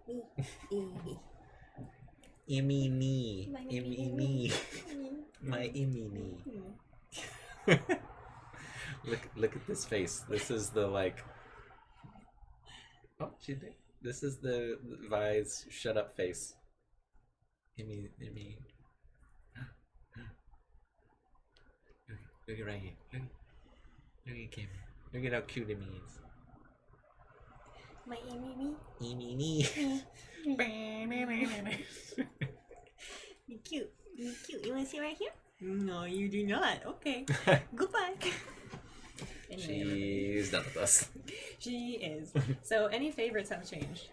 Imini. Imini. My imini. Look at this face. This is the like. Oh, she did. This is the Vi's shut up face. Imi. Look at right here. Look at Kim. Look at how cute Imi is. My imini. Imini. You're cute. You're cute. You want to sit right here? No, you do not. Okay. Goodbye. She's done with us. She is. So, any favorites have changed?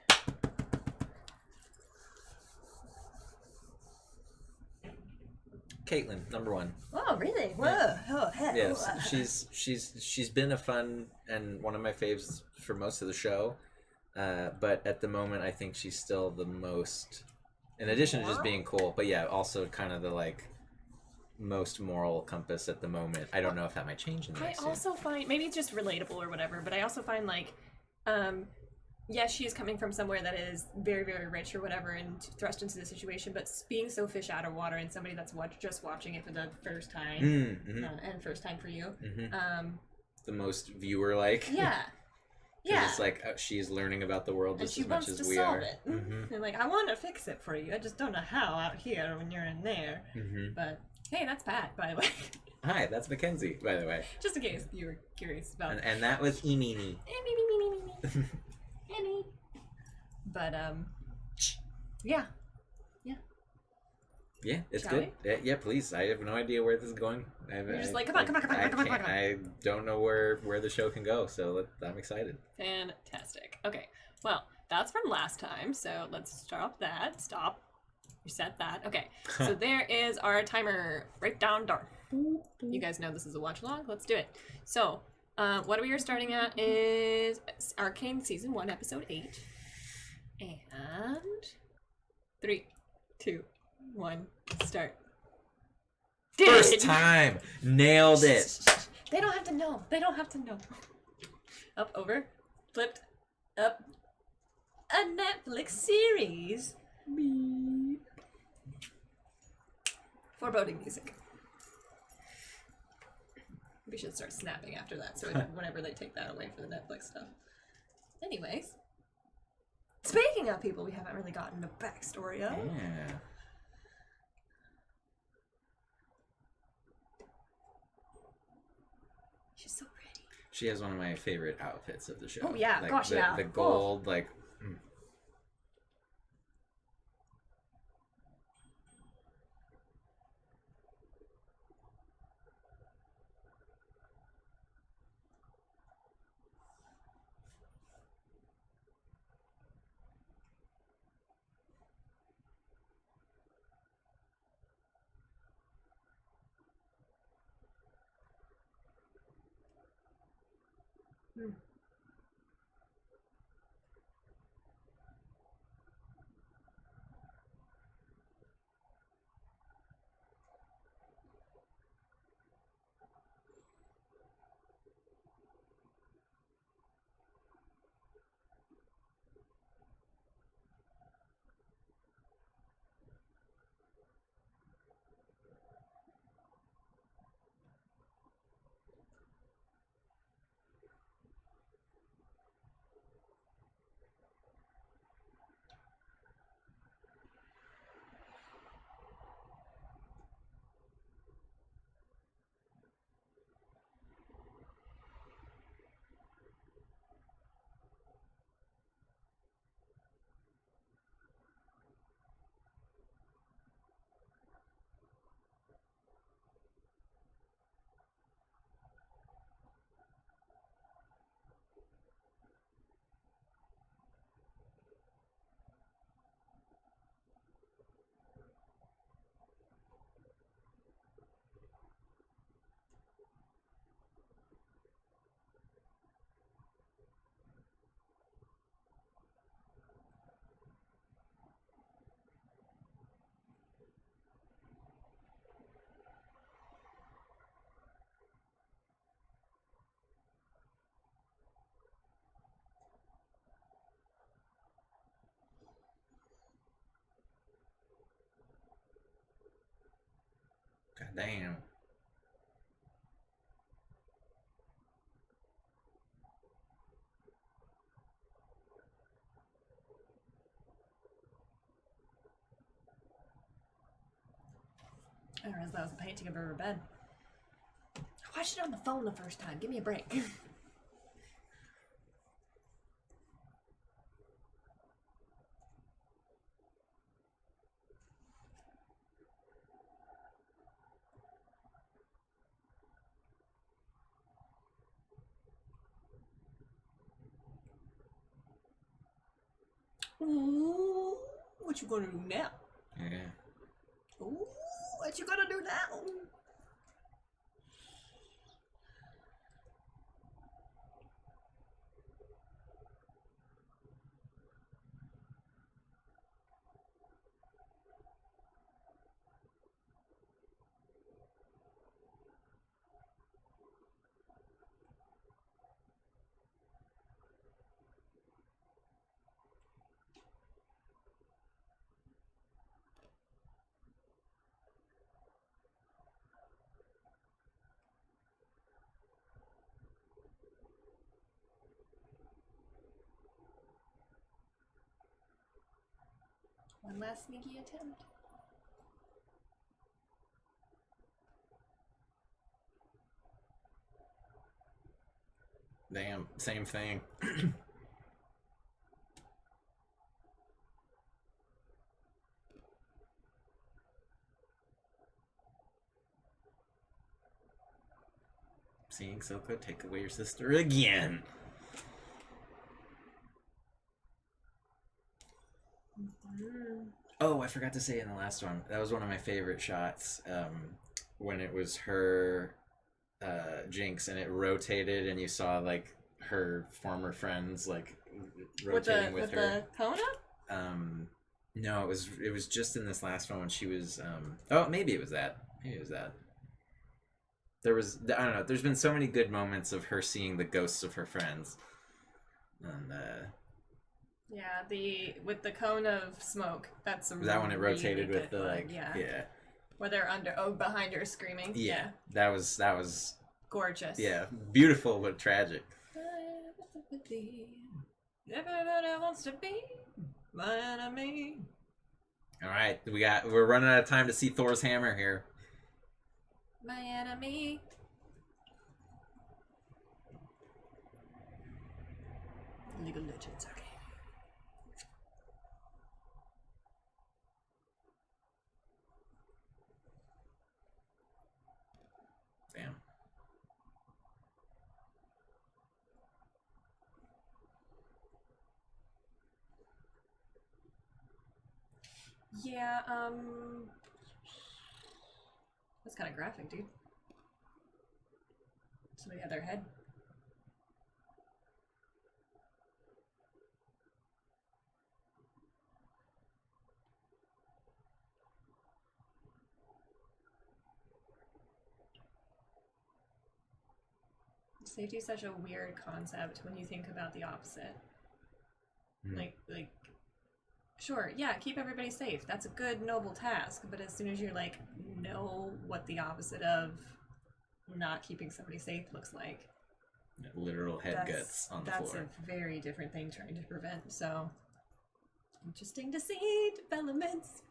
Caitlin, number 1. Oh, really? Whoa. Oh, heck. Yes, she's been a fun and one of my faves for most of the show. But at the moment, I think she's still the most, in addition to just being cool, but yeah, also kind of the like most moral compass at the moment. I don't know if that might change in the next year. I also find, maybe it's just relatable or whatever, but I also find like, yes, she is coming from somewhere that is very, very rich or whatever and thrust into the situation, but being so fish out of water and somebody that's just watching it for the first time, and first time for you. The most viewer-like. Yeah. Yeah. It's like she's learning about the world just as much as we solve are. It. And like, I want to fix it for you. I just don't know how out here when you're in there. But hey, that's Pat, by the way. Hi, that's Mackenzie, by the way. Just in case you were curious about. And that was Emini. Annie. But yeah. Yeah, it's Shall good. Yeah, please. I have no idea where this is going. You're just like, come on. I don't know where the show can go, so I'm excited. Fantastic. Okay, well, that's from last time, so let's stop that. Stop. Reset that. Okay, so there is our timer. Right down dark. You guys know this is a watch along. Let's do it. So, what we are starting at is Arcane Season 1, Episode 8. And 3, 2, 1, start. First time! Nailed it! They don't have to know. They don't have to know. Up, over, flipped, up. a Netflix series. Beep. Foreboding music. We should start snapping after that, so whenever they take that away for the Netflix stuff. Anyways, speaking of people we haven't really gotten a backstory of. Yeah. She's so pretty. She has one of my favorite outfits of the show. Oh yeah, like gosh, yeah. The gold, like. Damn. I didn't realize that was a painting of her bed. I watched it on the phone the first time. Give me a break. Ooh, what you gonna do now? Yeah. Ooh, what you gonna do now? One last sneaky attempt. Damn, same thing. Seeing Soko take away your sister again. Oh, I forgot to say in the last one, that was one of my favorite shots, when it was her Jinx and it rotated and you saw like her former friends like rotating with her. The Kona? No, it was just in this last one when she was oh, maybe it was that. Maybe it was that. There was, I don't know, there's been so many good moments of her seeing the ghosts of her friends. And Yeah, with the cone of smoke. That's a was that when it really rotated with good the one, like yeah. Where they're behind her screaming. Yeah. That was Gorgeous. yeah, beautiful but tragic. Everybody wants to be my enemy. All right, we're running out of time to see Thor's hammer here. My enemy. League of Legends, okay. Damn. Yeah, that's kind of graphic, dude. Somebody had their head. Safety is such a weird concept when you think about the opposite. Like, sure, yeah, keep everybody safe. That's a good, noble task. But as soon as you're like, know what the opposite of not keeping somebody safe looks like. Literal head guts on the floor. That's a very different thing trying to prevent. So, interesting to see developments.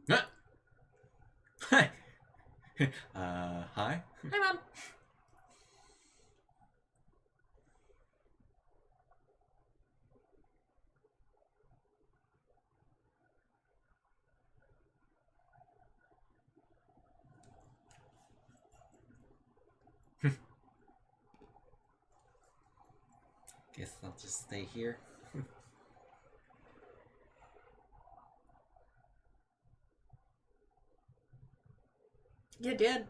Hi. Hi. Hi, Mom. Guess I'll just stay here. You did.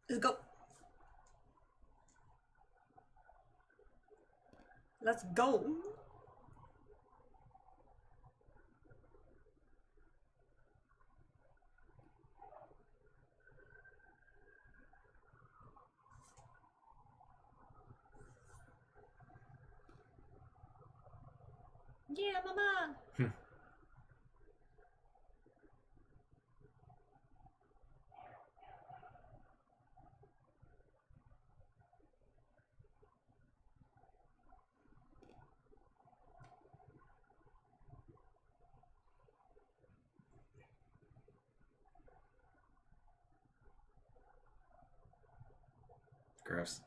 Let's go. Let's go. Yeah, mama. Gross.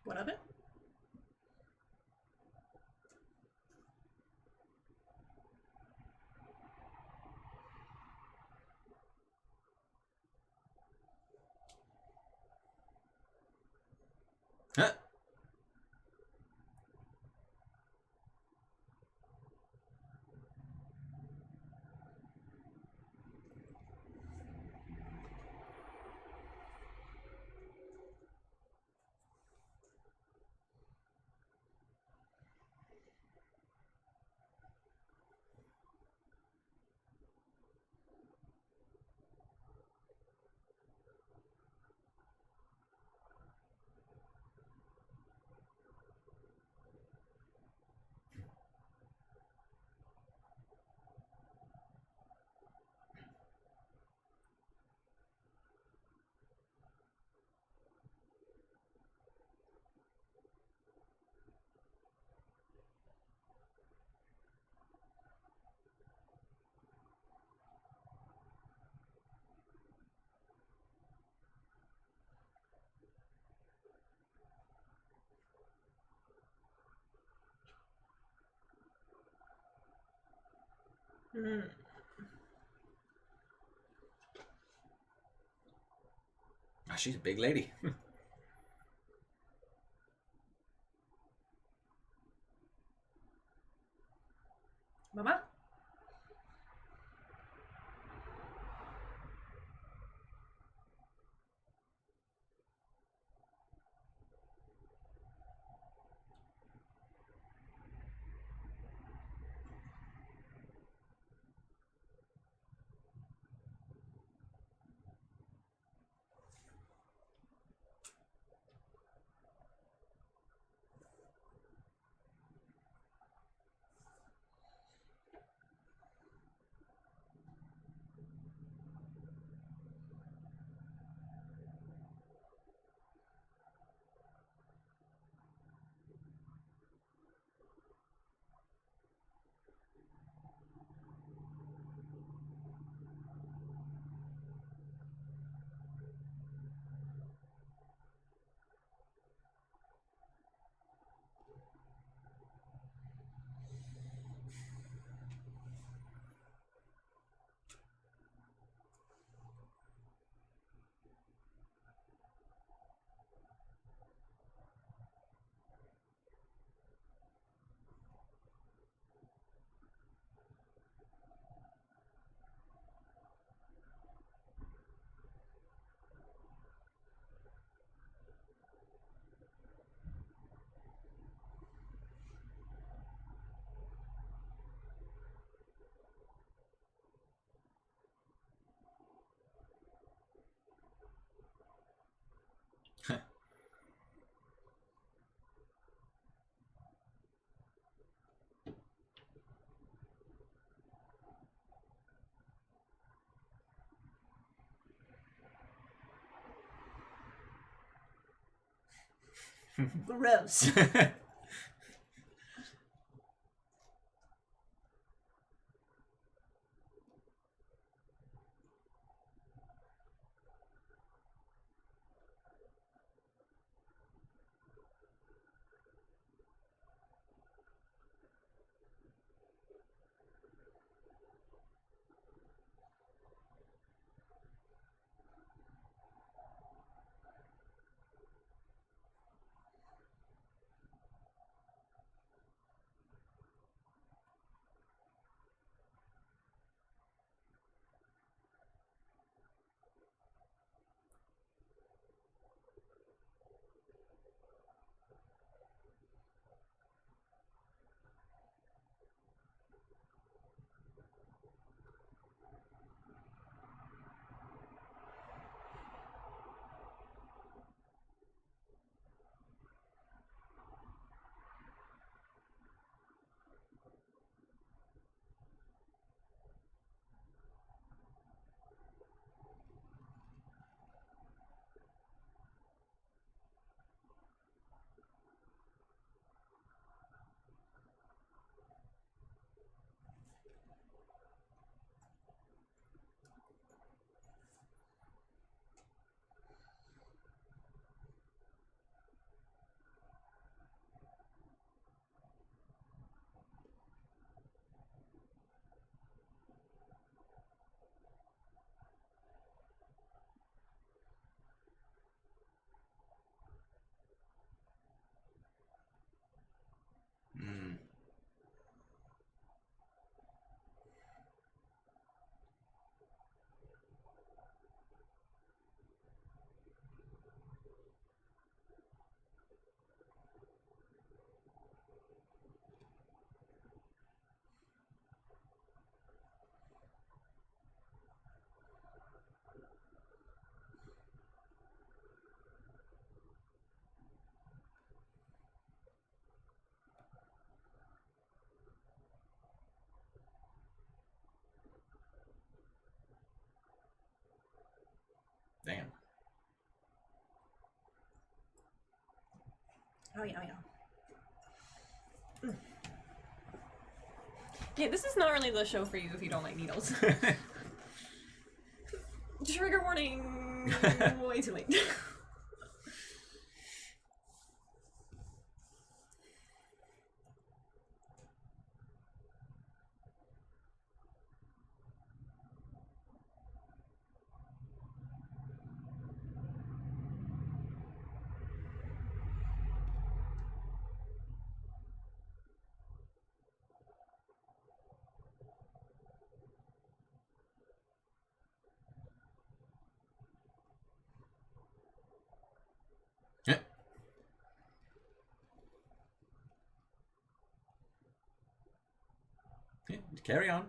What of it? Huh? Mm. Oh, she's a big lady. Mama? Gross. Mm. Damn. Oh yeah, oh yeah. Yeah, this is not really the show for you if you don't like needles. Trigger warning! Way too late. Yeah. Yeah, carry on.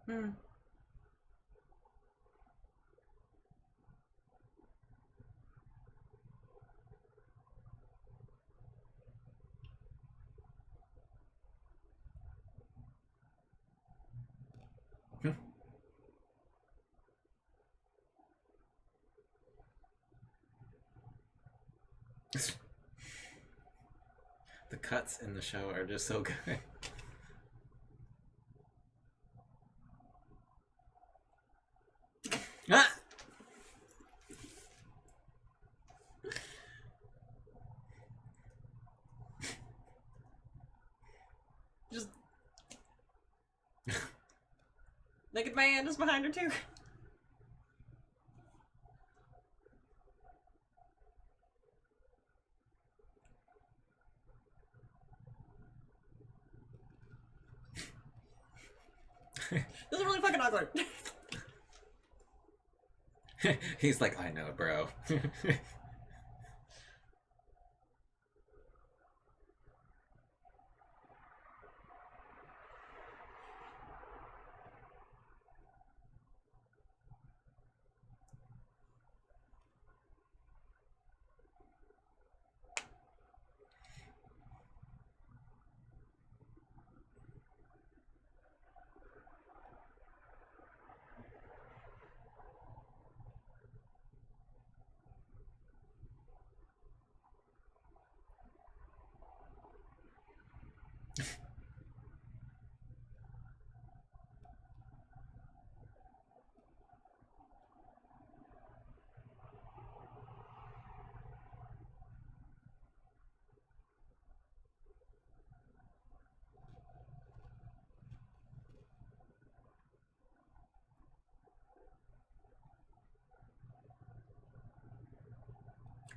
Hmm. The cuts in the show are just so good. Ah! Just naked man is behind her too. This is really fucking awkward. He's like, I know, bro.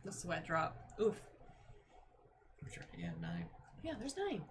The sweat drop. Oof. Yeah, 9. Yeah, there's 9.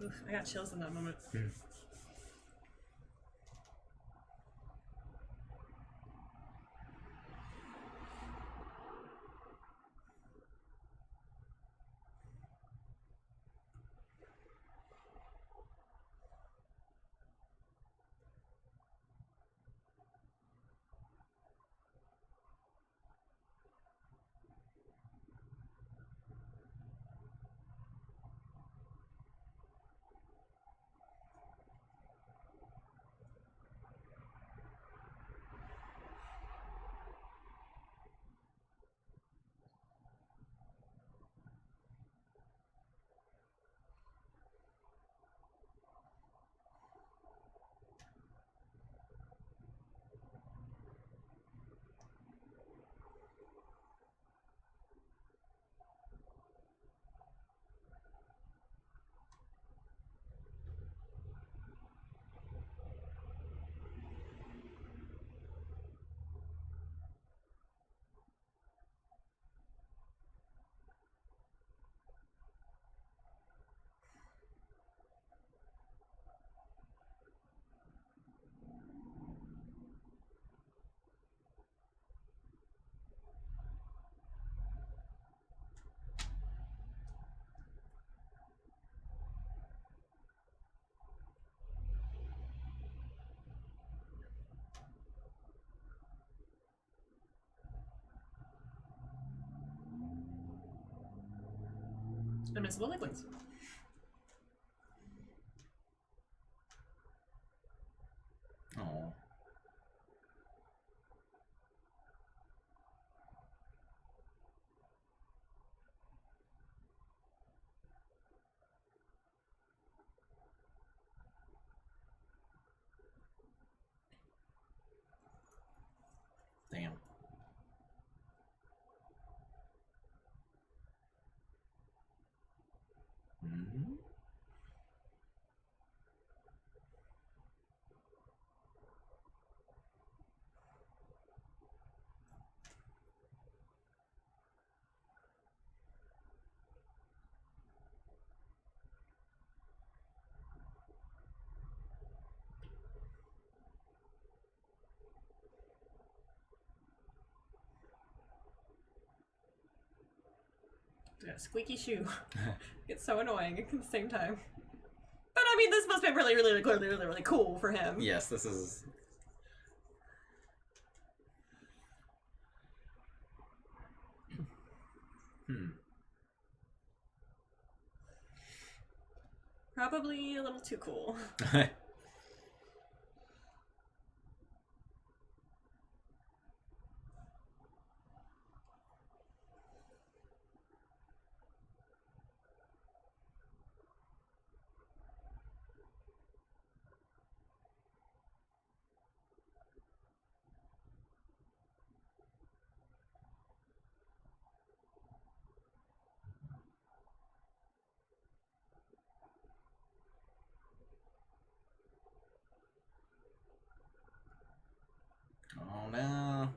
Oof, I got chills in that moment. Unmissable liquids. Oh. Damn. Mm-hmm. Yeah, squeaky shoe. It's so annoying at the same time. But I mean, this must be really, really, really, really, really cool for him. Yes, this is. Probably a little too cool. Oh no.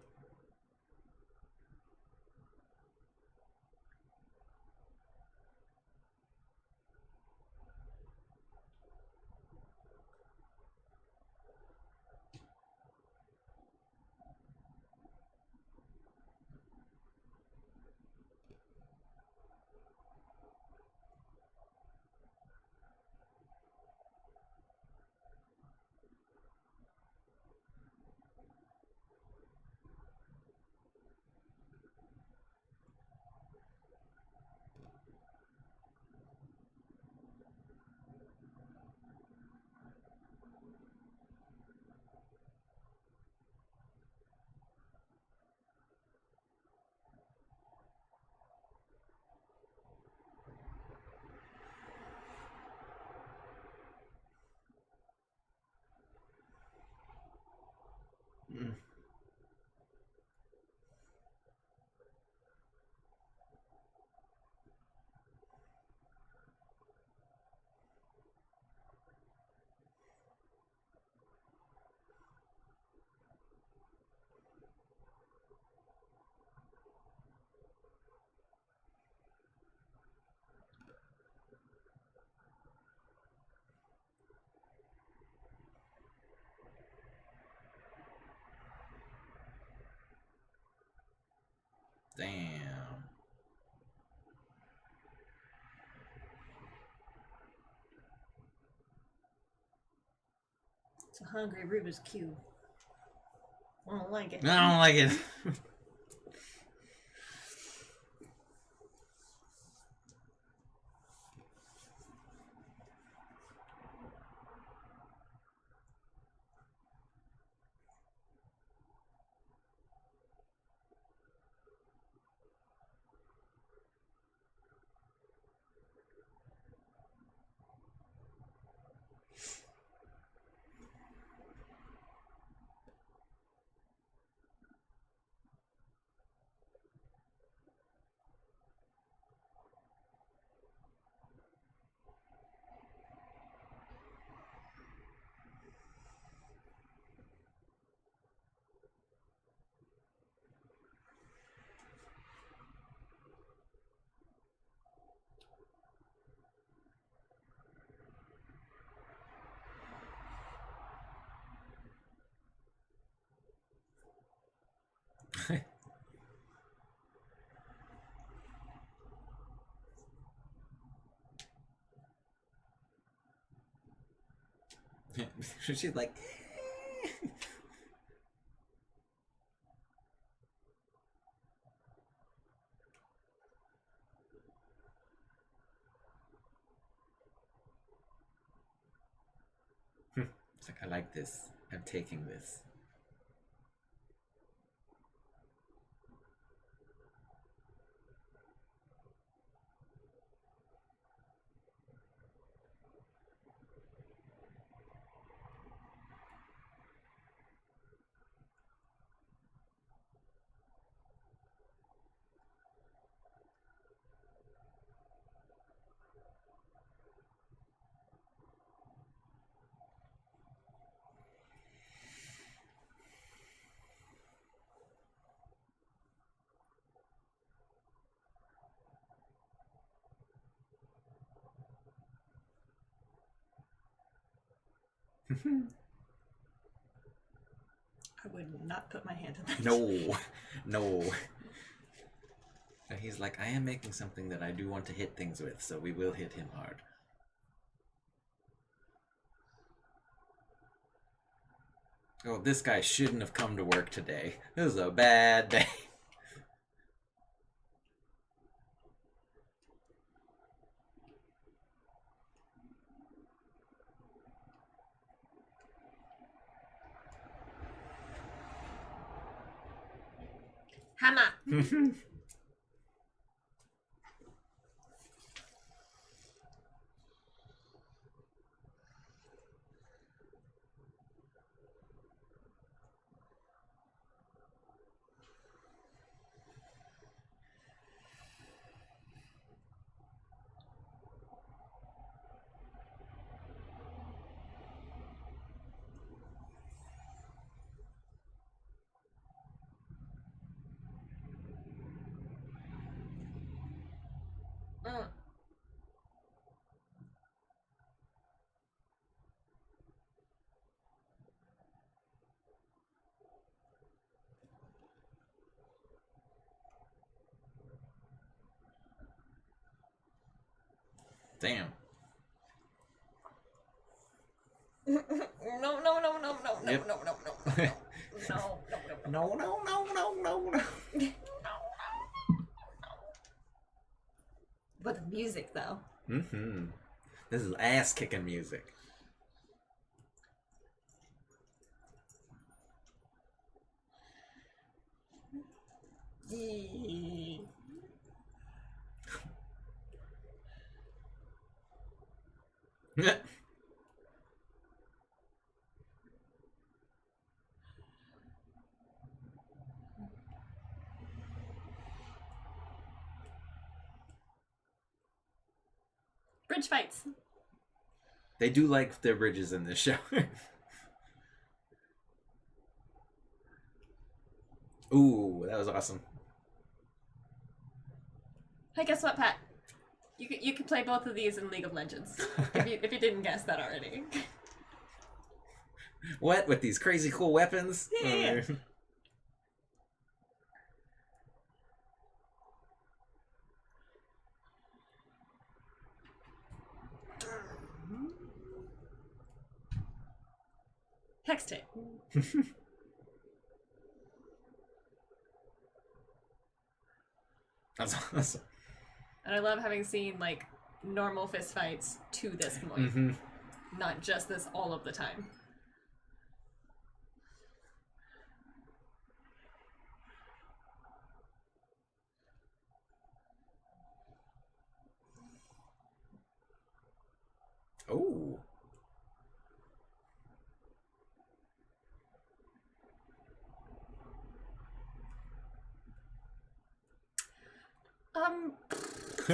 Mm. Damn. It's a hungry Rubik's Cube. I don't like it. I don't like it. She's like. It's like, I like this. I'm taking this. I would not put my hand in that. No, no. And he's like, I am making something that I do want to hit things with, so we will hit him hard. Oh, this guy shouldn't have come to work today. This is a bad day. Hammer. Damn. No, no, no, no, no, no, Yep. no, no, no, no, no, no, no, No. But the music, though. Mm-hmm. This is ass-kicking music. Bridge fights. They do like their bridges in this show. Ooh, that was awesome. Hey, guess what, Pat? You can play both of these in League of Legends. if you didn't guess that already. What? With these crazy cool weapons? Yeah. Hex tape. That's awesome. And I love having seen like normal fist fights to this point, Mm-hmm. not just this all of the time. Oh.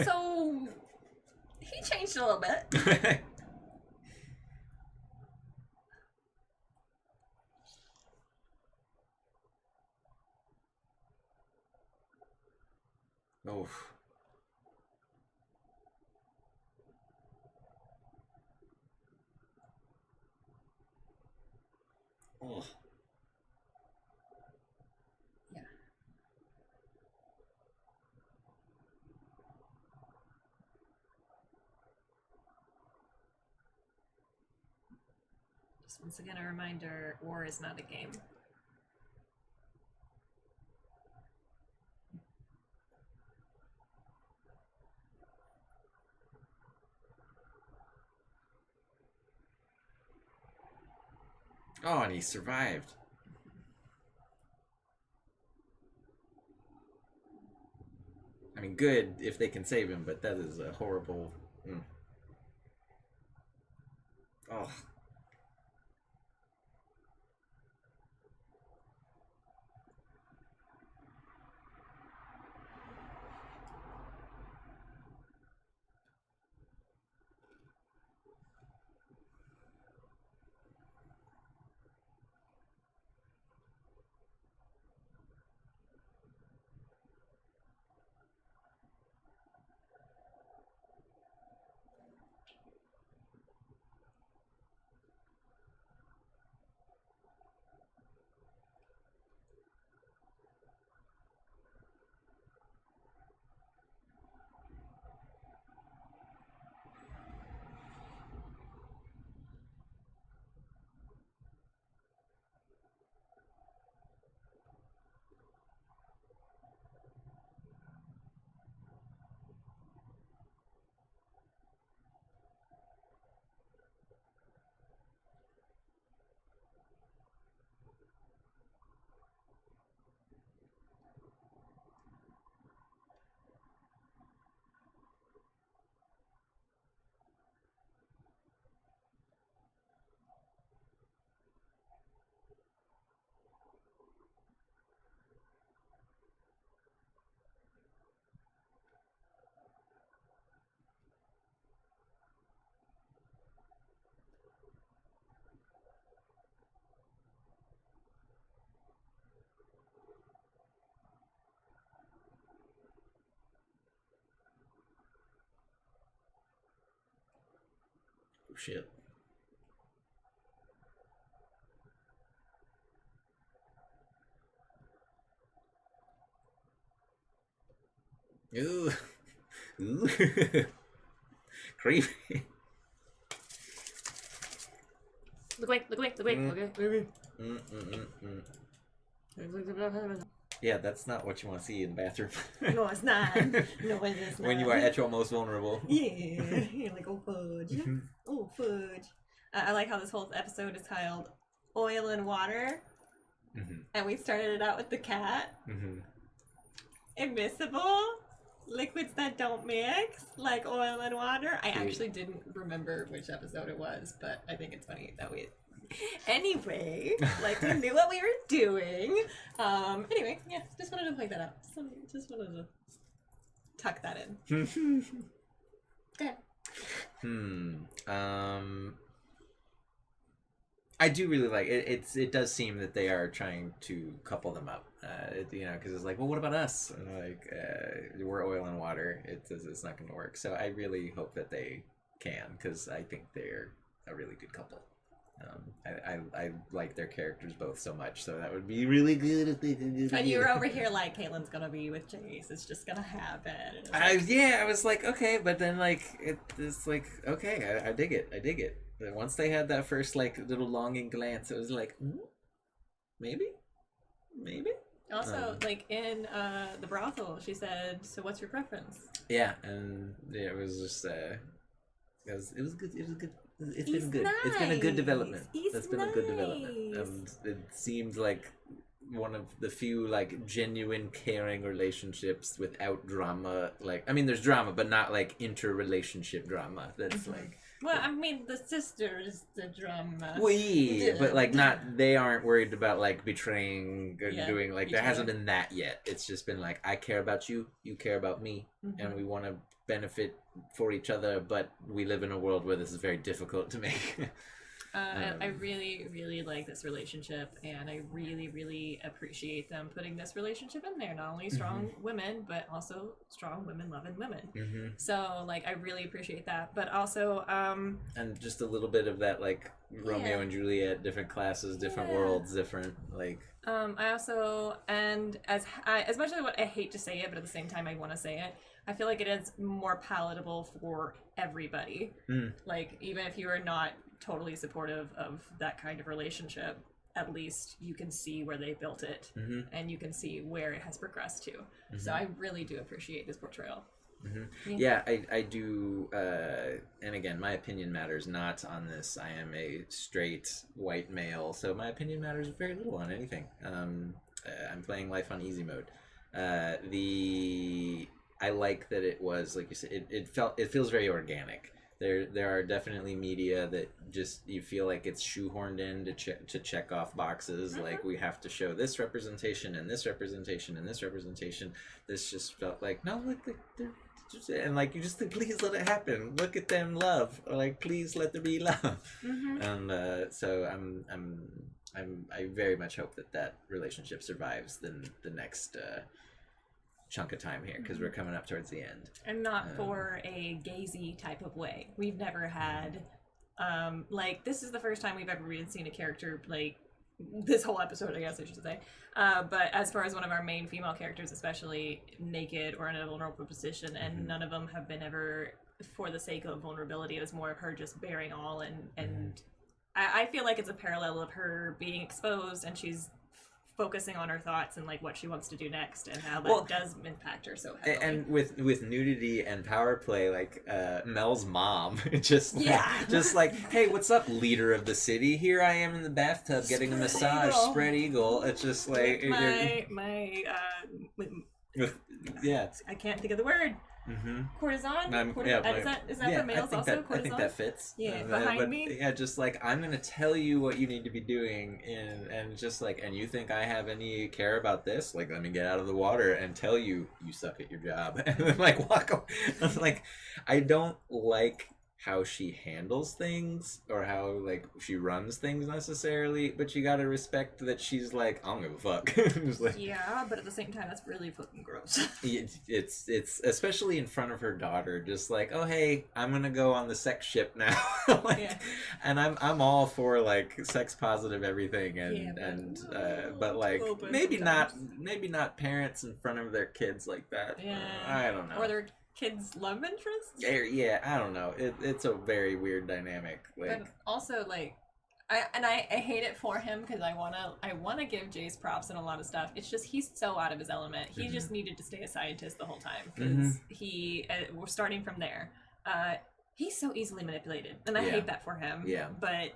So he changed a little bit. Oh. Oh. Yeah. Just once again a reminder, war is not a game. Oh, and he survived. I mean, good if they can save him, but that is a horrible... Oh. Oh, shit. Ooh. Ooh. Creepy. Look away, look away, look away, look away. Yeah, that's not what you want to see in the bathroom. No, it's not. No, it is not. When you are at your most vulnerable. Yeah, you're like, oh fudge. Oh fudge. I like how this whole episode is titled Oil and Water. And we started it out with the cat. Immiscible liquids that don't mix, like oil and water. I actually didn't remember which episode it was, but I think it's funny that we... Anyway, like we knew what we were doing. Anyway, yeah, just wanted to point that out. Just wanted to tuck that in. Go ahead. I do really like it. It does seem that they are trying to couple them up. You know, because it's like, well, what about us? And like, we're oil and water. It's not going to work. So I really hope that they can, because I think they're a really good couple. I like their characters both so much, so that would be really good if they did. And you were over here like, Caitlin's gonna be with Jace. It's just gonna happen. I was like, okay, but then like it's like, okay, I dig it. I dig it. But once they had that first like little longing glance, it was like, maybe. Also, like in the brothel, she said, "So what's your preference?" Yeah, and yeah, it was just it was good. It was good. It's He's been good. nice. It's been a good development. He's That's been a good development, nice. and it seemed like one of the few like genuine caring relationships without drama. Like, I mean, there's drama, but not like interrelationship drama. That's like. Well, I mean, the sister is the drama. Well, yeah, but like not. They aren't worried about like betraying or doing like. There hasn't been that yet. It's just been like, I care about you, you care about me, and we want to benefit for each other, but we live in a world where this is very difficult to make. I really, really like this relationship, and I really, really appreciate them putting this relationship in there. Not only strong women, but also strong women loving women. So, like, I really appreciate that. But also, and just a little bit of that, like Romeo and Juliet, different classes, different worlds, different like. I also, and as much as I hate to say it, but at the same time I want to say it, I feel like it is more palatable for everybody. Like, even if you are not totally supportive of that kind of relationship, at least you can see where they built it, and you can see where it has progressed to. So I really do appreciate this portrayal. Yeah, I do. And again, my opinion matters not on this. I am a straight white male, so my opinion matters very little on anything. I'm playing life on easy mode. I like that it was, like you said, it feels very organic. There are definitely media that just you feel like it's shoehorned in to check off boxes. Like, we have to show this representation and this representation and this representation. This just felt like, no, look, they're and like, you just think, please let it happen. Look at them love, or like, please let there be love. And so I very much hope that relationship survives the next chunk of time here, because we're coming up towards the end, and not for a gazy type of way. We've never had like, this is the first time we've ever really seen a character, like, this whole episode, I guess I should say, but as far as one of our main female characters especially, naked or in a vulnerable position, and none of them have been ever for the sake of vulnerability. It was more of her just bearing all, and I feel like it's a parallel of her being exposed, and she's focusing on her thoughts and like what she wants to do next, and how that does impact her so heavily. And with nudity and power play, like Mel's mom, just like, hey, what's up, leader of the city? Here I am in the bathtub getting a massage, spread eagle. It's just like yeah. I can't think of the word. Courtesan? Is that for males also? I think that fits. Yeah, behind me? Yeah, just like, I'm going to tell you what you need to be doing, and just like, and you think I have any care about this? Like, let me get out of the water and tell you, you suck at your job. And then, like, walk away. I was like, I don't like how she handles things, or how, like, she runs things necessarily, but you gotta respect that she's like, I don't give a fuck. Just like, yeah, but at the same time, that's really fucking gross. It's especially in front of her daughter, just like, oh, hey, I'm gonna go on the sex ship now. Like, and I'm all for, like, sex positive everything, but like, maybe not parents in front of their kids like that. I don't know. Or their kids' love interests? Yeah, I don't know. It's a very weird dynamic. Like, but also, like, I hate it for him, because I wanna give Jace props and a lot of stuff. It's just, he's so out of his element. He just needed to stay a scientist the whole time, because we're starting from there. He's so easily manipulated, and I hate that for him. Yeah, but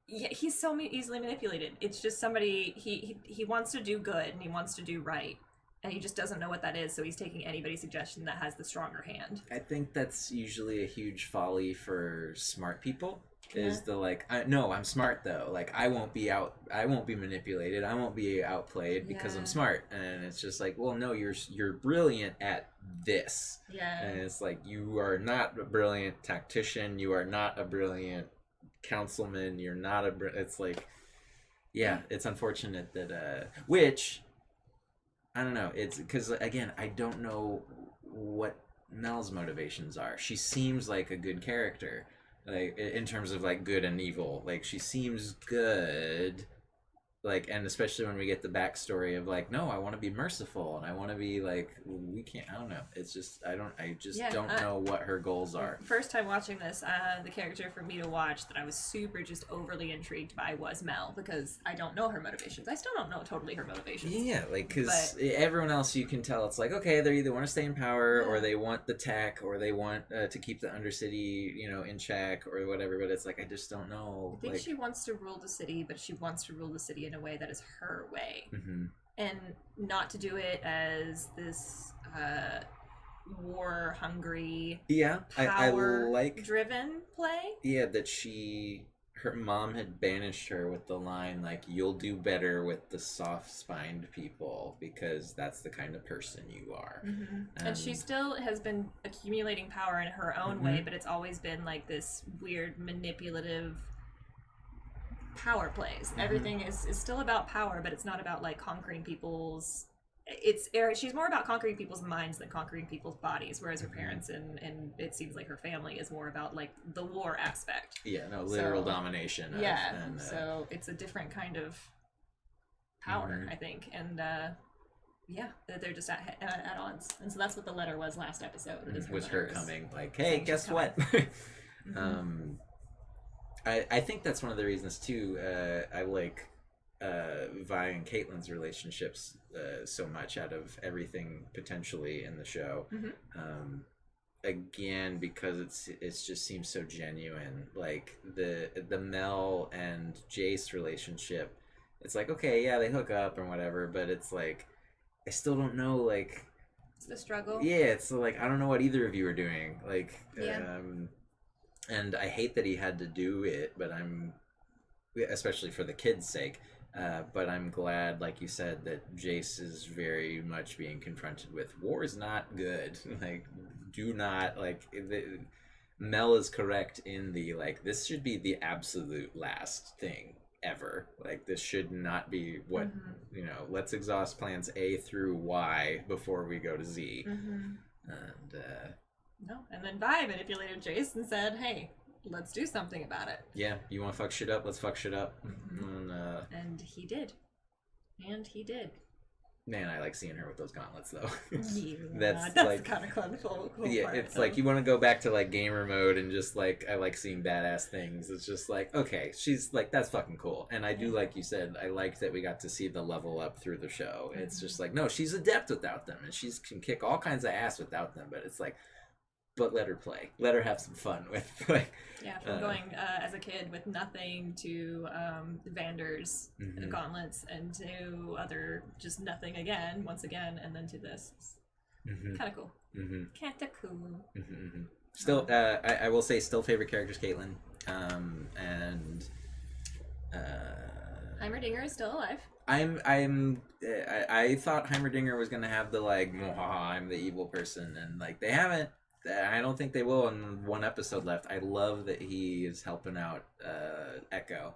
yeah, he's so easily manipulated. It's just somebody, he wants to do good and he wants to do right, and he just doesn't know what that is, so he's taking anybody's suggestion that has the stronger hand. I think that's usually a huge folly for smart people. Is the like, no, I'm smart though. Like, I won't be manipulated. I won't be outplayed because I'm smart. And it's just like, well, no, you're brilliant at this. Yeah. And it's like, you are not a brilliant tactician. You are not a brilliant councilman. You're not it's like, it's unfortunate that which, I don't know. It's because, again, I don't know what Mel's motivations are. She seems like a good character. Like, in terms of, like, good and evil. Like, she seems good. Like, and especially when we get the backstory of, like, no, I want to be merciful, and I want to be, like, we can't, I don't know. It's just, I don't know what her goals are. First time watching this, the character for me to watch that I was super just overly intrigued by was Mel, because I don't know her motivations. I still don't know totally her motivations. Yeah, like, because everyone else, you can tell, it's like, okay, they either want to stay in power, or they want the tech, or they want to keep the Undercity, in check, or whatever, but it's like, I just don't know. I think she wants to rule the city, but she wants to rule the city in a way that is her way, and not to do it as this war hungry, I like driven play. That her mom had banished her with the line, like, you'll do better with the soft-spined people because that's the kind of person you are. And she still has been accumulating power in her own way, but it's always been like this weird manipulative power plays. Everything is still about power, but it's not about, like, conquering people's, she's more about conquering people's minds than conquering people's bodies, whereas her parents and it seems like her family is more about, like, the war aspect. Literal domination so it's a different kind of power, I think, and they're just at odds, and so that's what the letter was last episode. Was her coming, like, hey, guess what? I think that's one of the reasons too. I like Vi and Caitlyn's relationships so much out of everything potentially in the show. again because it's just seems so genuine. Like the Mel and Jace relationship, it's like, okay, yeah, they hook up and whatever, but it's like I still don't know, like, It's the struggle. yeah, it's like I don't know what either of you are doing, like, Yeah. and I hate that he had to do it, but I'm, especially for the kids' sake. But I'm glad, like you said, that Jace is very much being confronted with war is not good. Like, do not, like, Mel is correct in the, like, this should be the absolute last thing ever. Like, this should not be what, you know, let's exhaust plans A through Y before we go to Z. And, No, and then Vi manipulated Jace and said, "Hey, let's do something about it." yeah, you want to fuck shit up? Let's fuck shit up. And he did. And he did. Man, I like seeing her with those gauntlets, though. Yeah, That's that's like, kind of cool yeah, part, it's though. like you want to go back to like gamer mode and just like I like seeing badass things. It's just like, okay, she's like, that's fucking cool. And I do, like you said, I like that we got to see the level up through the show. It's just like, no, she's adept without them, and she can kick all kinds of ass without them. But it's like, but let her play, let her have some fun with, like, Yeah, from going as a kid with nothing to Vander's gauntlets and to other just nothing again, once again, and then to this. Kind of cool. Kind of cool. Still, I will say, still favorite characters, Caitlin, and Heimerdinger is still alive. I thought Heimerdinger was gonna have the like, I'm the evil person, and like they haven't. I don't think they will in one episode left. I love that he is helping out Echo.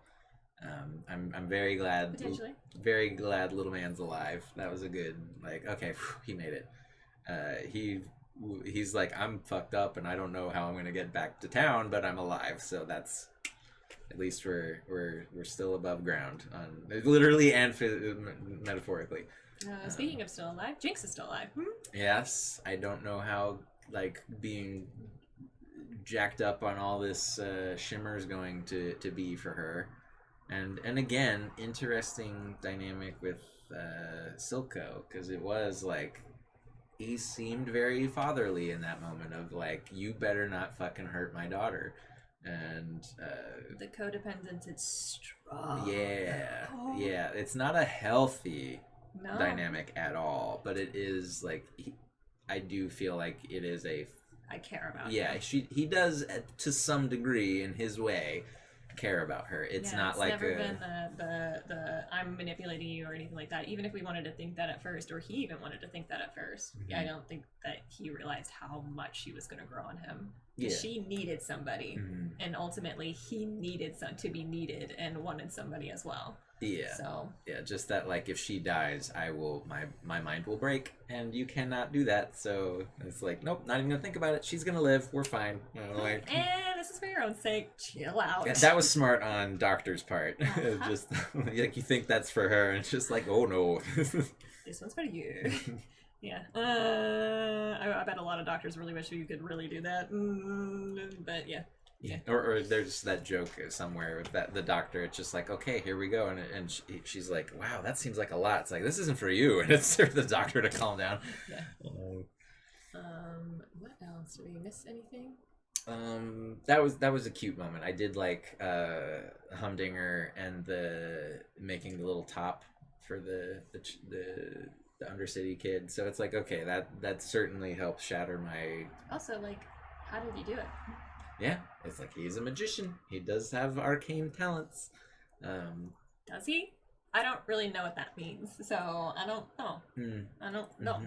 I'm very glad. Potentially. Very glad little man's alive. That was a good, like, okay, he made it. He's like, I'm fucked up and I don't know how I'm gonna get back to town, but I'm alive. So that's, at least we're still above ground, on literally and metaphorically. Speaking of still alive, Jinx is still alive. Yes, I don't know how, like, being jacked up on all this shimmer is going to be for her. And again, interesting dynamic with Silco, because it was like he seemed very fatherly in that moment of like, you better not fucking hurt my daughter. And The codependence is strong. yeah, it's not a healthy dynamic at all, but it is like I do feel like it is a. I care about. Yeah, he does to some degree in his way care about her. It's not like never been the I'm manipulating you or anything like that. Even if we wanted to think that at first, or he even wanted to think that at first, I don't think that he realized how much she was going to grow on him. Yeah. She needed somebody, and ultimately he needed to be needed and wanted somebody as well. Yeah. So yeah, just that, like, if she dies, I will, my mind will break, and you cannot do that. So it's like, nope, not even gonna think about it. She's gonna live. We're fine. You know, like, and this is for your own sake. Chill out. yeah, that was smart on Doctor's part. Just like, you think that's for her, and it's just like, oh no. This one's for you. Yeah. I bet a lot of doctors really wish you could really do that. But yeah. Yeah. Or there's that joke somewhere with that the doctor. It's just like, okay, here we go, and she's like, wow, that seems like a lot. It's like, this isn't for you, and it's for the doctor to calm down. Yeah. What else? Did we miss anything? That was a cute moment. I did like Humdinger and the making the little top for the Undercity kid. So it's like, okay, that certainly helps shatter my. Also, like, how did you do it? Yeah, it's like he's a magician. He does have arcane talents. Does he? I don't really know what that means, so I don't know. I don't know.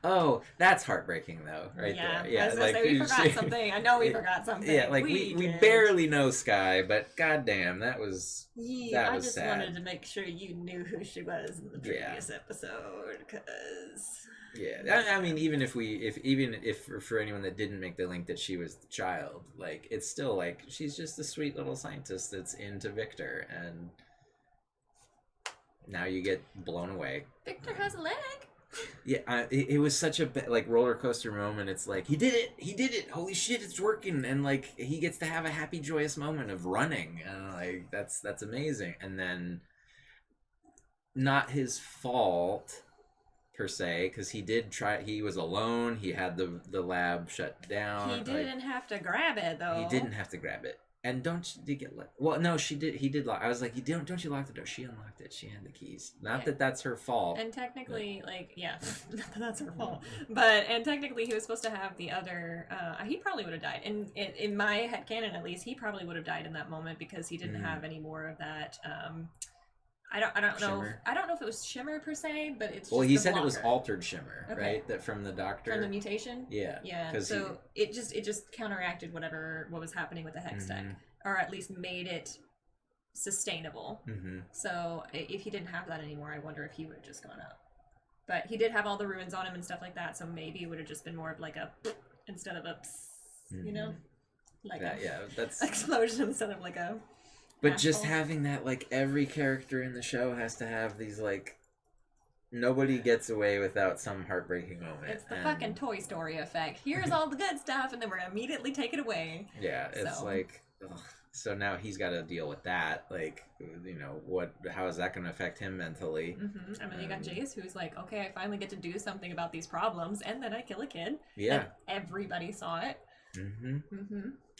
Oh, that's heartbreaking, though, right there. Yeah, I was gonna say, we forgot something. I know we forgot something. Yeah, like we barely know Sky, but goddamn, that was I just sad. wanted to make sure you knew who she was in the previous episode, because. Yeah, I mean, even if for anyone that didn't make the link that she was the child, like, it's still like she's just a sweet little scientist that's into Victor, and now you get blown away. Victor has a leg. Yeah, it was such a like roller coaster moment. It's like he did it! Holy shit, it's working! And like he gets to have a happy, joyous moment of running, and like that's amazing. And then, not his fault. per se, because he did try. He was alone. He had the lab shut down. He didn't have to grab it though. He didn't have to grab it. And did get let? Well, no, she did. He did lock. I was like, don't you lock the door? She unlocked it. She had the keys. Not that that's her fault. And technically, like, yeah, that's her fault. But and technically, he was supposed to have the other. He probably would have died. And in my headcanon, at least, he probably would have died in that moment because he didn't have any more of that. I don't know. Shimmer. I don't know if it was shimmer per se, but it's. Well, just he the said it was blocker. altered shimmer, Okay. right? That from the doctor. From the mutation. Yeah. Yeah. So it just counteracted what was happening with the hex tech, or at least made it sustainable. So if he didn't have that anymore, I wonder if he would have just gone up. But he did have all the ruins on him and stuff like that, so maybe it would have just been more of like a instead of a you know, like that's explosion instead of like a. But just having that, like, every character in the show has to have these, like, nobody gets away without some heartbreaking moment. It's the fucking Toy Story effect. Here's all the good stuff, and then we're gonna immediately take it away. Yeah, it's like, ugh. So now he's got to deal with that. Like, you know, how is that going to affect him mentally? I mean, you got Jace, who's like, okay, I finally get to do something about these problems, and then I kill a kid. Yeah. And everybody saw it.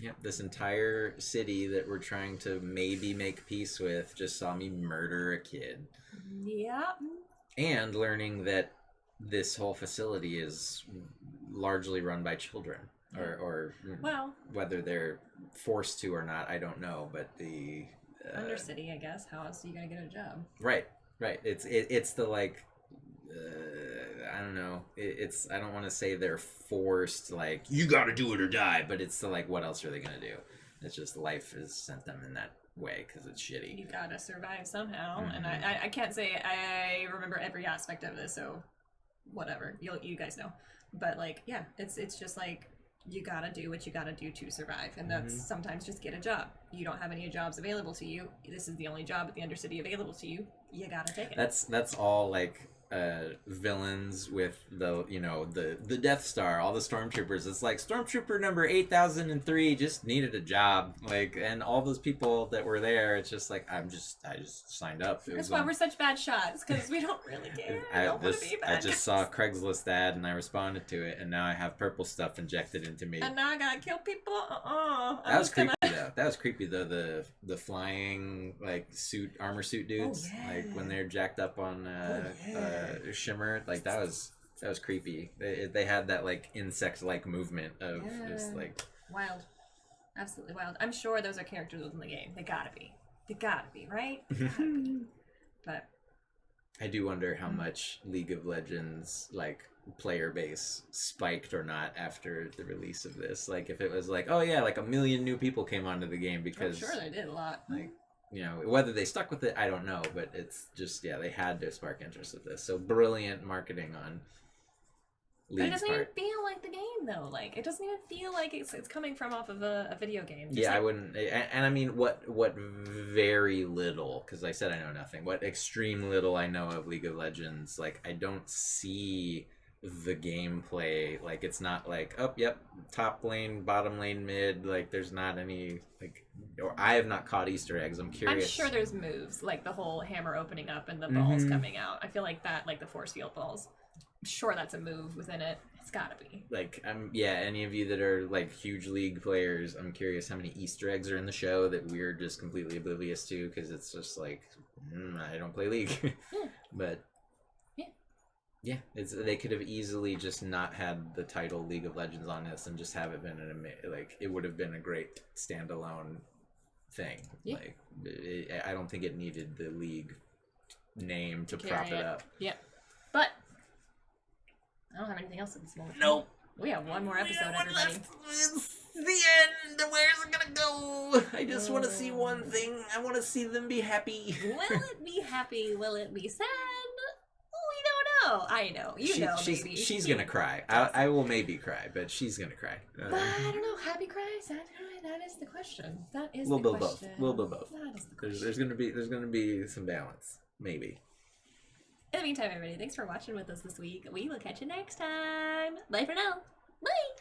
Yep, this entire city that we're trying to maybe make peace with just saw me murder a kid. Yeah. And learning that this whole facility is largely run by children. Or well, whether they're forced to or not, I don't know. But the Undercity, I guess. How else are you gonna get a job? Right. It's the like, I don't know. It's I don't want to say they're forced, like you got to do it or die. But it's the like, what else are they gonna do? It's just life has sent them in that way because it's shitty. You gotta survive somehow, and I can't say I remember every aspect of this, so whatever. You guys know, but like, yeah, it's just like. You gotta do what you gotta do to survive, and that's sometimes just get a job. You don't have any jobs available to you. This is the only job at the Undercity available to you. You gotta take it. That's all like villains with the Death Star, all the stormtroopers. It's like stormtrooper number 8003 just needed a job, like, and all those people that were there. It's just like I just signed up. That's why we're such bad shots, because we don't really care. I don't want to be bad. I just saw a Craigslist ad and I responded to it, and now I have purple stuff injected into me. And now I gotta kill people. That was creepy though. That was creepy though. The flying like armor suit dudes, like when they're jacked up on shimmer, like that was creepy. They had that like insect-like movement of just like wild, absolutely wild. I'm sure those are characters within the game. They gotta be, right? But I do wonder how much League of Legends like player base spiked or not after the release of this. Like if it was like, oh yeah, like 1 million new people came onto the game because I'm sure they did a lot. Like, you know, whether they stuck with it, I don't know, but it's just, they had to spark interest with this. So brilliant marketing on League's But it doesn't part. even feel like the game, though. Like, it doesn't even feel like it's coming from off of a video game. Just Yeah, like, I wouldn't, and I mean, what very little, because I said I know nothing, what extreme little I know of League of Legends, like, I don't see the gameplay, like, it's not like, oh, yep, top lane, bottom lane, mid, like, there's not any, like, or I have not caught Easter eggs. I'm curious. I'm sure there's moves, like the whole hammer opening up and the balls coming out. I feel like that, like the force field balls. I'm sure that's a move within it. It's gotta be. Like, any of you that are, like, huge League players, I'm curious how many Easter eggs are in the show that we're just completely oblivious to, because it's just like, I don't play League. But, yeah, they could have easily just not had the title League of Legends on this and just have it been it would have been a great standalone thing. Yeah. Like, I don't think it needed the League name to Carry prop it up. Yep. But I don't have anything else at this moment. Nope. We have one more episode, everybody. It's the end. Where's it gonna go? I just want to see one thing. I want to see them be happy. Will it be happy? Will it be sad? We don't know. I know. You know, maybe. She's gonna cry. I will maybe cry, but she's gonna cry. But I don't know. Happy cry? Sad cry? That is the question. That is we'll the build question. both. We'll build both. That is the question. There's gonna be some balance, maybe. In the meantime, everybody, thanks for watching with us this week. We will catch you next time. Bye for now. Bye.